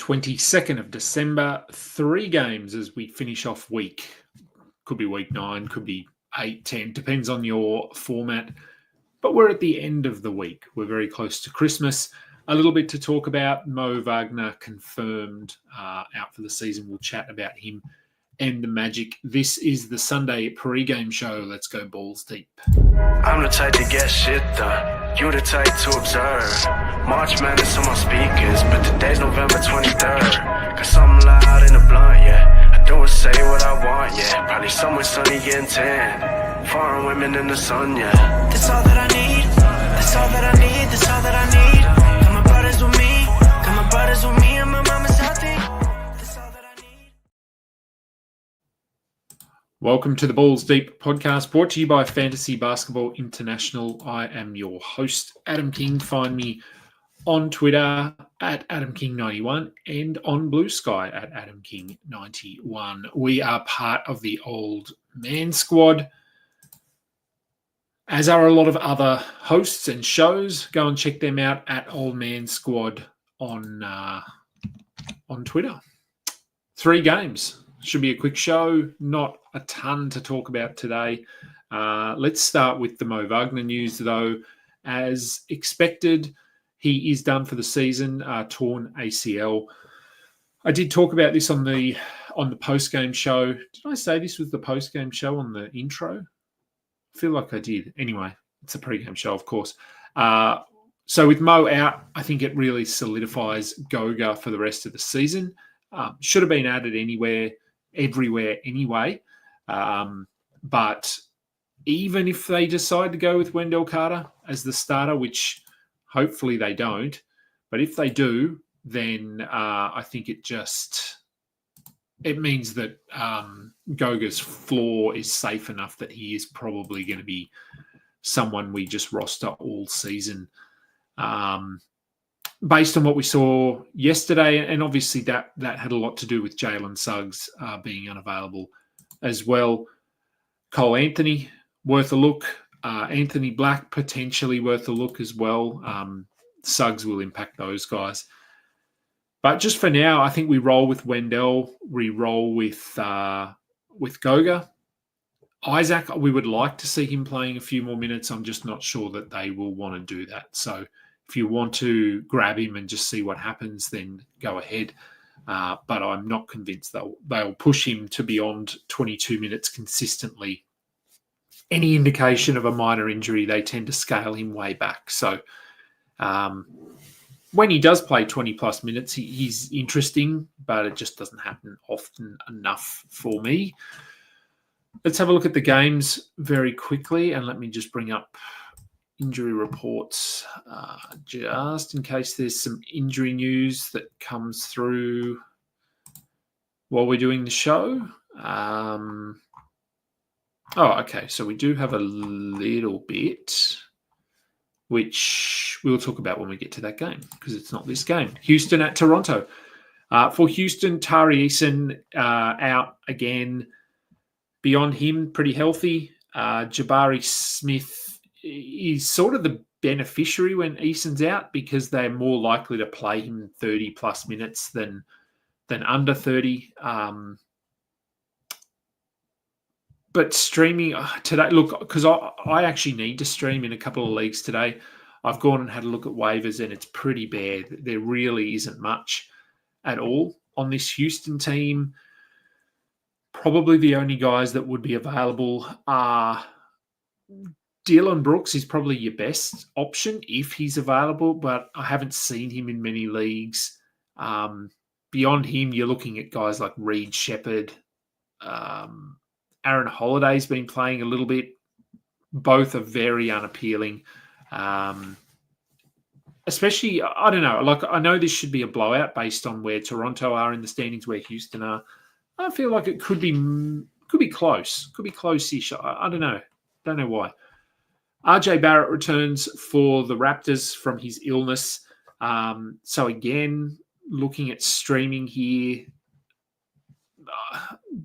22nd of December, 3 games as we finish off week. Could be week 9, could be 8, 10, depends on your format. But we're at the end of the week. We're very close to Christmas. A little bit to talk about. Moe Wagner confirmed out for the season. We'll chat about him and the Magic. This is the Sunday pre-game show. Let's go balls deep. I'm the type to get shit done. You the type to observe. March Madness on my speakers, but today's November 23rd. Cause I'm loud in the blunt, yeah. I don't say what I want, yeah. Probably somewhere sunny getting tan. Foreign women in the sun, yeah. That's all that I need. That's all that I need. That's all that I need. Got my brothers with me. Got my brothers with me and my mama's healthy. That's all that I need. Welcome to the Balls Deep podcast, brought to you by Fantasy Basketball International. I am your host, Adam King. Find me on Twitter at AdamKing91 and on Blue Sky at AdamKing91. We are part of the Old Man Squad, as are a lot of other hosts and shows. Go and check them out at Old Man Squad on Twitter. 3 games. Should be a quick show. Not a ton to talk about today. Let's start with the Moe Wagner news, though. As expected, he is done for the season, torn ACL. I did talk about this on the post-game show. Did I say this was the post-game show on the intro? I feel like I did. Anyway, it's a pre-game show, of course. So with Moe out, I think it really solidifies Goga for the rest of the season. Should have been added everywhere anyway. But even if they decide to go with Wendell Carter as the starter, which hopefully they don't, but if they do, then I think it means that Goga's floor is safe enough that he is probably going to be someone we just roster all season. Based on what we saw yesterday, and obviously that had a lot to do with Jalen Suggs being unavailable as well. Cole Anthony, worth a look. Anthony Black, potentially worth a look as well. Suggs will impact those guys. But just for now, I think we roll with Wendell. We roll with Goga. Isaac, we would like to see him playing a few more minutes. I'm just not sure that they will want to do that. So if you want to grab him and just see what happens, then go ahead. But I'm not convinced they'll push him to beyond 22 minutes consistently. Any indication of a minor injury, they tend to scale him way back. So when he does play 20-plus minutes, he's interesting, but it just doesn't happen often enough for me. Let's have a look at the games very quickly, and let me just bring up injury reports just in case there's some injury news that comes through while we're doing the show. Okay. So we do have a little bit, which we'll talk about when we get to that game because it's not this game. Houston at Toronto. For Houston, Tari Eason out again. Beyond him, pretty healthy. Jabari Smith is sort of the beneficiary when Eason's out because they're more likely to play him 30-plus minutes than under 30. But streaming today, look, because I actually need to stream in a couple of leagues today. I've gone and had a look at waivers, and it's pretty bare. There really isn't much at all on this Houston team. Probably the only guys that would be available are Dylan Brooks is probably your best option if he's available, but I haven't seen him in many leagues. Beyond him, you're looking at guys like Reed Shepherd. Aaron Holiday's been playing a little bit. Both are very unappealing. Especially, I don't know. Like, I know this should be a blowout based on where Toronto are in the standings, where Houston are. I feel like it could be close. Could be close-ish. I don't know. Don't know why. RJ Barrett returns for the Raptors from his illness. So again, looking at streaming here,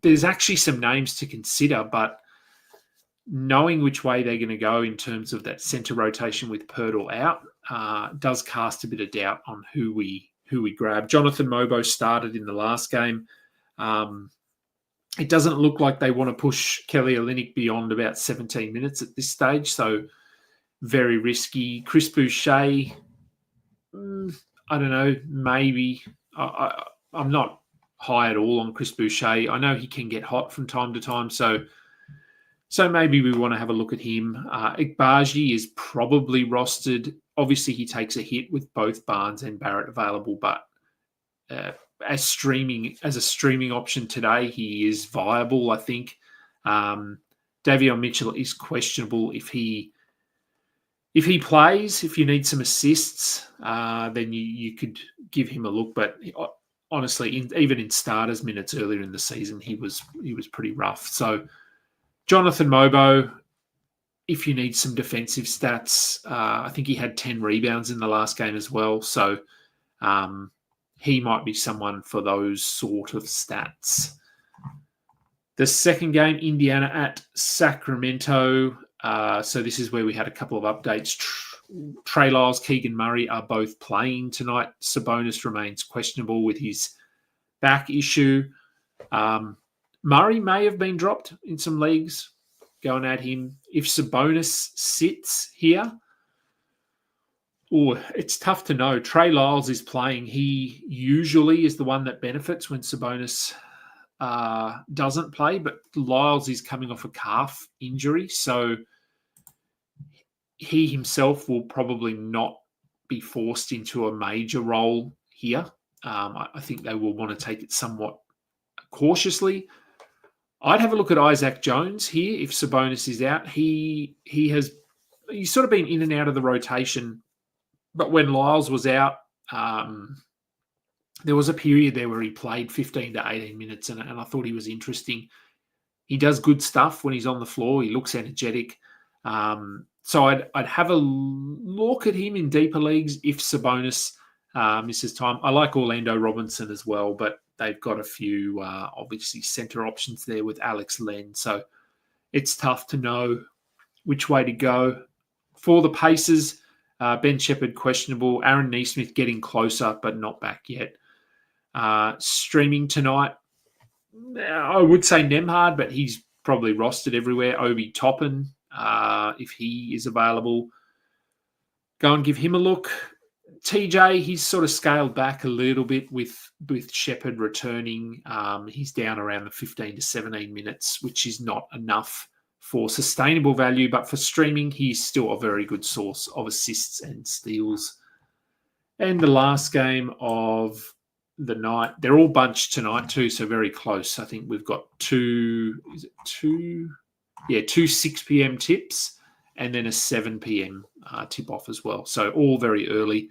there's actually some names to consider, but knowing which way they're going to go in terms of that center rotation with Pirtle out does cast a bit of doubt on who we who we grab. Jonathan Mobo started in the last game. It doesn't look like they want to push Kelly Olynyk beyond about 17 minutes at this stage, so very risky. Chris Boucher, I don't know, maybe. I'm not high at all on Chris Boucher. I know he can get hot from time to time, so maybe we want to have a look at him. Igbaji is probably rostered. Obviously, he takes a hit with both Barnes and Barrett available, but as a streaming option today, he is viable, I think. Davion Mitchell is questionable. If he plays, if you need some assists, then you could give him a look. But honestly, even in starters minutes earlier in the season, he was pretty rough. So Jonathan Mobo, if you need some defensive stats, I think he had 10 rebounds in the last game as well. So he might be someone for those sort of stats. The second game, Indiana at Sacramento. So this is where we had a couple of updates. Trey Lyles, Keegan Murray are both playing tonight. Sabonis remains questionable with his back issue. Murray may have been dropped in some leagues. Going at him. If Sabonis sits here, it's tough to know. Trey Lyles is playing. He usually is the one that benefits when Sabonis doesn't play, but Lyles is coming off a calf injury, so he himself will probably not be forced into a major role here. I think they will want to take it somewhat cautiously. I'd have a look at Isaac Jones here if Sabonis is out. He's sort of been in and out of the rotation, but when Lyles was out, there was a period there where he played 15 to 18 minutes, and I thought he was interesting. He does good stuff when he's on the floor. He looks energetic. So I'd have a look at him in deeper leagues if Sabonis misses time. I like Orlando Robinson as well, but they've got a few, obviously, center options there with Alex Len. So it's tough to know which way to go. For the Pacers, Ben Shepherd questionable. Aaron Neesmith getting closer, but not back yet. Streaming tonight, I would say Nemhard, but he's probably rostered everywhere. Obi Toppin, if he is available. Go and give him a look. TJ, he's sort of scaled back a little bit with Shepherd returning. He's down around the 15 to 17 minutes, which is not enough for sustainable value, but for streaming, he's still a very good source of assists and steals. And the last game of the night, they're all bunched tonight too, so very close. I think we've got two 6 p.m. tips and then a 7 p.m. tip-off as well. So all very early.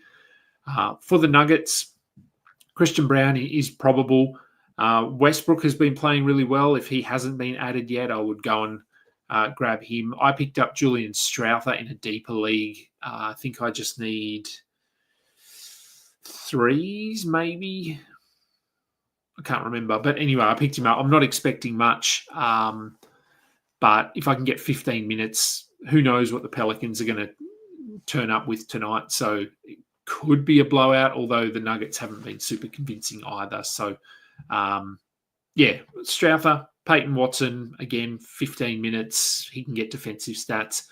For the Nuggets, Christian Brown is probable. Westbrook has been playing really well. If he hasn't been added yet, I would go and grab him. I picked up Julian Strawther in a deeper league. I think I just need 3s, maybe. I can't remember. But anyway, I picked him up. I'm not expecting much. But if I can get 15 minutes, who knows what the Pelicans are going to turn up with tonight. So it could be a blowout, although the Nuggets haven't been super convincing either. So, Strawther, Peyton Watson, again, 15 minutes. He can get defensive stats.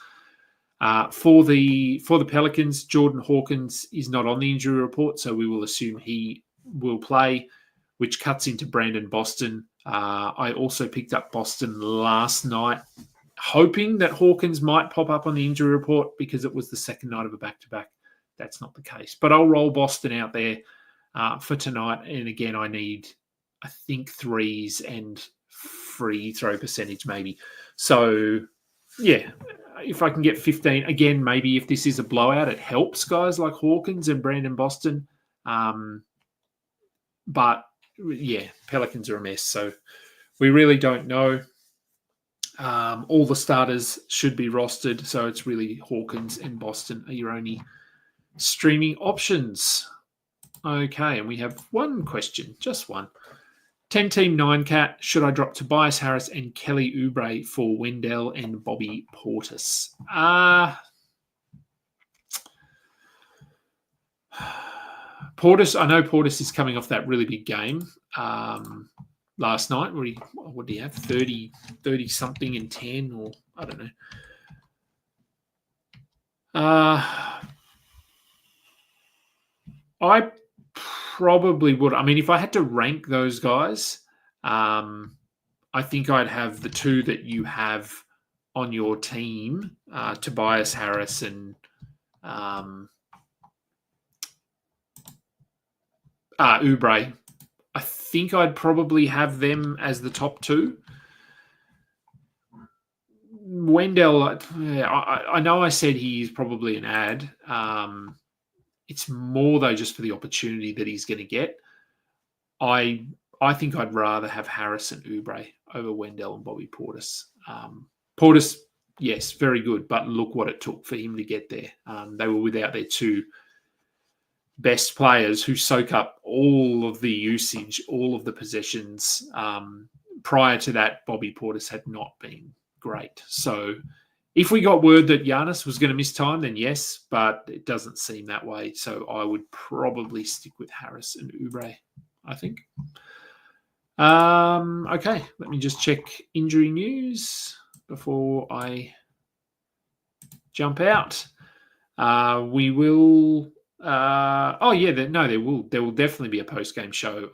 For the Pelicans, Jordan Hawkins is not on the injury report, so we will assume he will play, which cuts into Brandon Boston. I also picked up Boston last night, hoping that Hawkins might pop up on the injury report because it was the second night of a back-to-back. That's not the case. But I'll roll Boston out there for tonight. And again, I need, I think, 3s and free throw percentage maybe. So, yeah, if I can get 15, again, maybe if this is a blowout, it helps guys like Hawkins and Brandon Boston. But, yeah, Pelicans are a mess. So we really don't know. All the starters should be rostered. So it's really Hawkins and Boston are your only streaming options. Okay, and we have one question, just one. 10-team 9-cat, should I drop Tobias Harris and Kelly Oubre for Wendell and Bobby Portis? Portis, I know Portis is coming off that really big game last night where what did he have? 30 something and 10, or I don't know. I probably would. I mean, if I had to rank those guys, I think I'd have the two that you have on your team, Tobias Harris and Oubre. I think I'd probably have them as the top two. Wendell, I know I said he's probably an ad. It's more, though, just for the opportunity that he's going to get. I think I'd rather have Harris and Oubre over Wendell and Bobby Portis. Portis, yes, very good, but look what it took for him to get there. They were without their two best players who soak up all of the usage, all of the possessions. Prior to that, Bobby Portis had not been great. So if we got word that Giannis was going to miss time, then yes, but it doesn't seem that way. So I would probably stick with Harris and Oubre, I think. Okay, let me just check injury news before I jump out. We will... there will definitely be a post-game show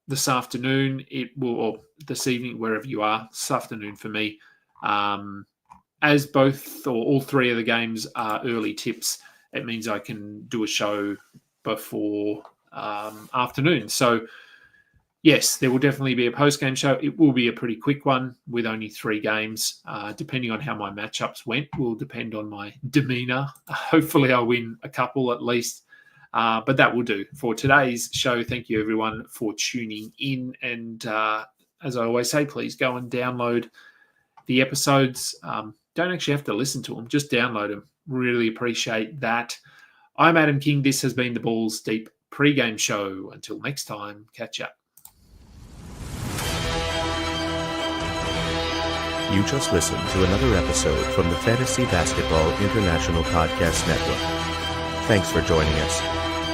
this afternoon. It will, or this evening, wherever you are, this afternoon for me. As both or all three of the games are early tips, it means I can do a show before afternoon. So, yes, there will definitely be a post-game show. It will be a pretty quick one with only 3 games. Depending on how my matchups went will depend on my demeanour. Hopefully I win a couple at least. But that will do for today's show. Thank you, everyone, for tuning in. And as I always say, please go and download the episodes. Don't actually have to listen to them. Just download them. Really appreciate that. I'm Adam King. This has been the Balls Deep pregame show. Until next time, catch up. You just listened to another episode from the Fantasy Basketball International Podcast Network. Thanks for joining us.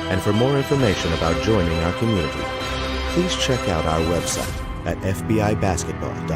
And for more information about joining our community, please check out our website at fbibasketball.com.